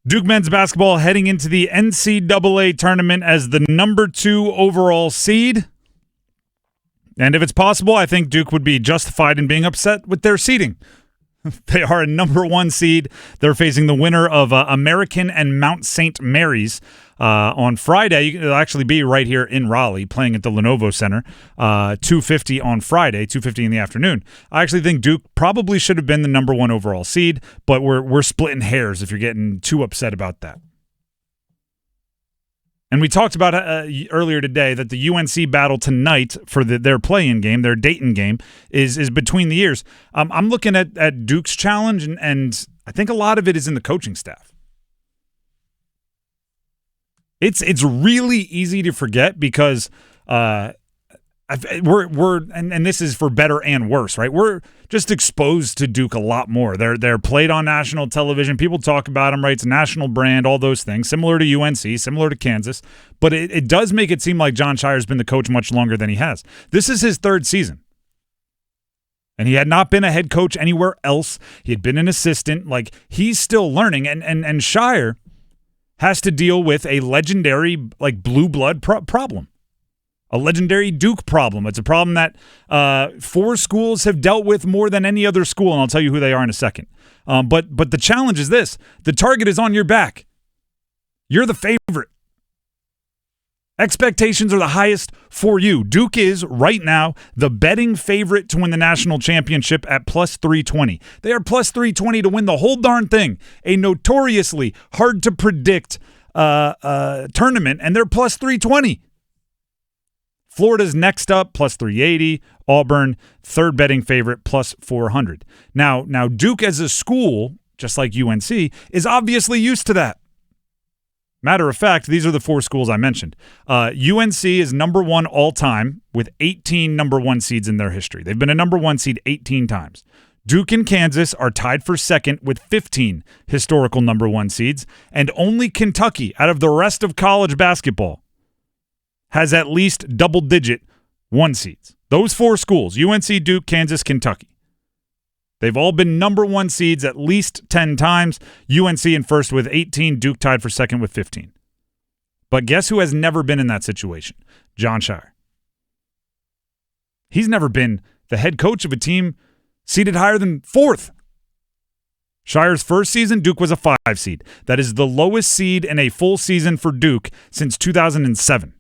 Duke men's basketball heading into the NCAA tournament as the number 2 overall seed. And if it's possible, I think Duke would be justified in being upset with their seeding. They are a number 1 seed. They're facing the winner of American and Mount St. Mary's on Friday. It'll actually be right here in Raleigh, playing at the Lenovo Center, 2:50 on Friday, 2:50 in the afternoon. I actually think Duke probably should have been the number 1 overall seed, but we're splitting hairs if you're getting too upset about that. And we talked about earlier today that the UNC battle tonight for their play-in game, their Dayton game, is between the years. I'm looking at Duke's challenge, and I think a lot of it is in the coaching staff. It's really easy to forget because we're and this is for better and worse, right? We're just exposed to Duke a lot more. They're played on national television. People talk about them, right? It's a national brand, all those things, similar to UNC, similar to Kansas. But it does make it seem like Jon Scheyer's been the coach much longer than he has. This is his 3rd season. And he had not been a head coach anywhere else. He had been an assistant. Like, he's still learning. And Scheyer has to deal with a legendary, like, blue blood problem. A legendary Duke problem. It's a problem that 4 schools have dealt with more than any other school, and I'll tell you who they are in a second. But the challenge is this. The target is on your back. You're the favorite. Expectations are the highest for you. Duke is, right now, the betting favorite to win the national championship at plus 320. They are plus 320 to win the whole darn thing. A notoriously hard-to-predict tournament, and they're plus 320. Florida's next up, plus 380. Auburn, 3rd betting favorite, plus 400. Now Duke as a school, just like UNC, is obviously used to that. Matter of fact, these are the 4 schools I mentioned. UNC is number 1 all-time with 18 number 1 seeds in their history. They've been a number 1 seed 18 times. Duke and Kansas are tied for 2nd with 15 historical number 1 seeds, and only Kentucky, out of the rest of college basketball, has at least double-digit 1 seeds. Those 4 schools, UNC, Duke, Kansas, Kentucky. They've all been number 1 seeds at least 10 times. UNC in first with 18, Duke tied for 2nd with 15. But guess who has never been in that situation? Jon Scheyer. He's never been the head coach of a team seeded higher than 4th. Scheyer's first season, Duke was a 5 seed. That is the lowest seed in a full season for Duke since 2007.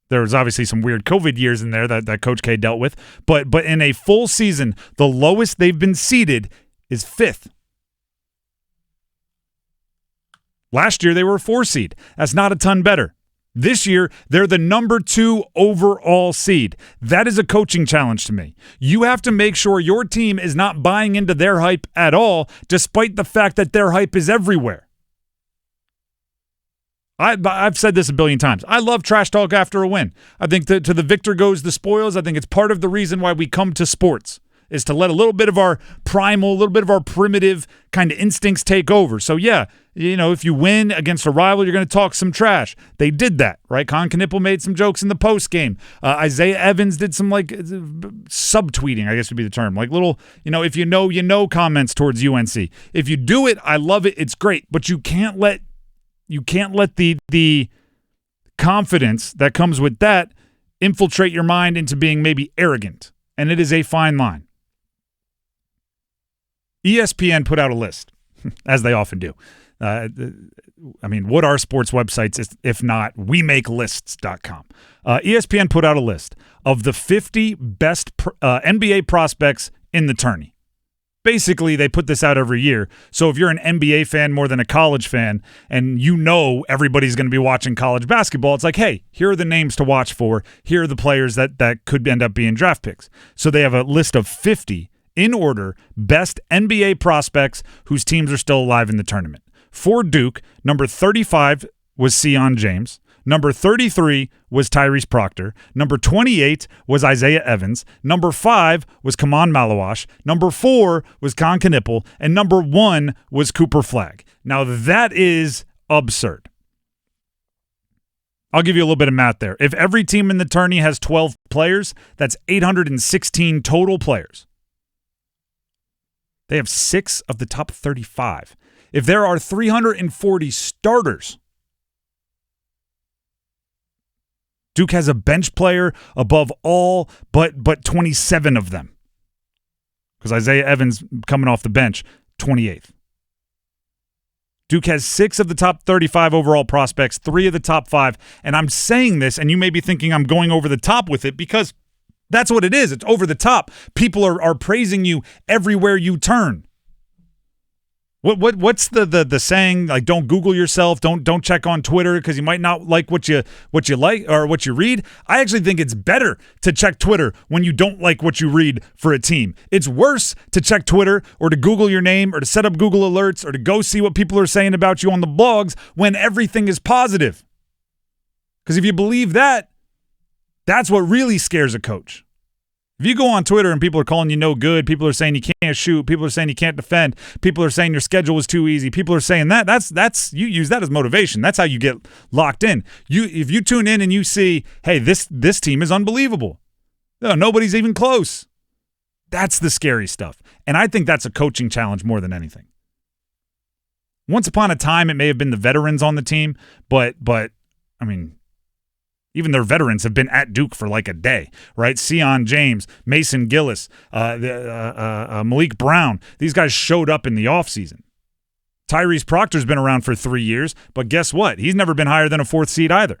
There was obviously some weird COVID years in there that Coach K dealt with. But in a full season, the lowest they've been seeded is 5th. Last year, they were a 4 seed. That's not a ton better. This year, they're the number 2 overall seed. That is a coaching challenge to me. You have to make sure your team is not buying into their hype at all, despite the fact that their hype is everywhere. I've said this a billion times. I love trash talk after a win. I think that to the victor goes the spoils. I think it's part of the reason why we come to sports, is to let a little bit of our primal, a little bit of our primitive kind of instincts take over. So, yeah, if you win against a rival, you're going to talk some trash. They did that, right? Con Knippel made some jokes in the post game. Isaiah Evans did some, subtweeting, I guess would be the term. Like little, if you know comments towards UNC. If you do it, I love it. It's great. But you can't let the confidence that comes with that infiltrate your mind into being maybe arrogant. And it is a fine line. ESPN put out a list, as they often do. What are sports websites if not WeMakeLists.com? ESPN put out a list of the 50 best NBA prospects in the tourney. Basically, they put this out every year. So if you're an NBA fan more than a college fan, and everybody's going to be watching college basketball, it's like, hey, here are the names to watch for. Here are the players that could end up being draft picks. So they have a list of 50, in order, best NBA prospects whose teams are still alive in the tournament. For Duke, number 35 was Sion James. Number 33 was Tyrese Proctor. Number 28 was Isaiah Evans. Number 5 was Kaman Malawash. Number 4 was Con Knippel. And number 1 was Cooper Flagg. Now, that is absurd. I'll give you a little bit of math there. If every team in the tourney has 12 players, that's 816 total players. They have 6 of the top 35. If there are 340 starters, Duke has a bench player above all but 27 of them. Because Isaiah Evans, coming off the bench, 28th. Duke has 6 of the top 35 overall prospects, 3 of the top 5. And I'm saying this, and you may be thinking I'm going over the top with it because that's what it is. It's over the top. People are praising you everywhere you turn. What's the saying? Like, don't Google yourself. Don't check on Twitter because you might not like what you like or what you read. I actually think it's better to check Twitter when you don't like what you read for a team. It's worse to check Twitter or to Google your name or to set up Google alerts or to go see what people are saying about you on the blogs when everything is positive. Because if you believe that, that's what really scares a coach. If you go on Twitter and people are calling you no good, people are saying you can't shoot, people are saying you can't defend, people are saying your schedule is too easy, people are saying that's you use that as motivation. That's how you get locked in. If you tune in and you see, hey, this team is unbelievable. No, nobody's even close. That's the scary stuff. And I think that's a coaching challenge more than anything. Once upon a time, it may have been the veterans on the team, but I mean, even their veterans have been at Duke for like a day, right? Sion James, Mason Gillis, Malik Brown. These guys showed up in the offseason. Tyrese Proctor's been around for 3 years, but guess what? He's never been higher than a 4th seed either.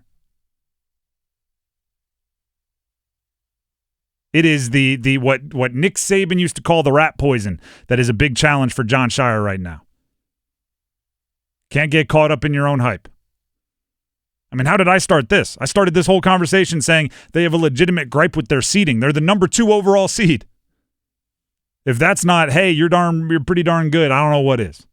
It is the what Nick Saban used to call the rat poison that is a big challenge for Jon Scheyer right now. Can't get caught up in your own hype. I mean, how did I start this? I started this whole conversation saying they have a legitimate gripe with their seeding. They're the number 2 overall seed. If that's not, hey, you're pretty darn good, I don't know what is.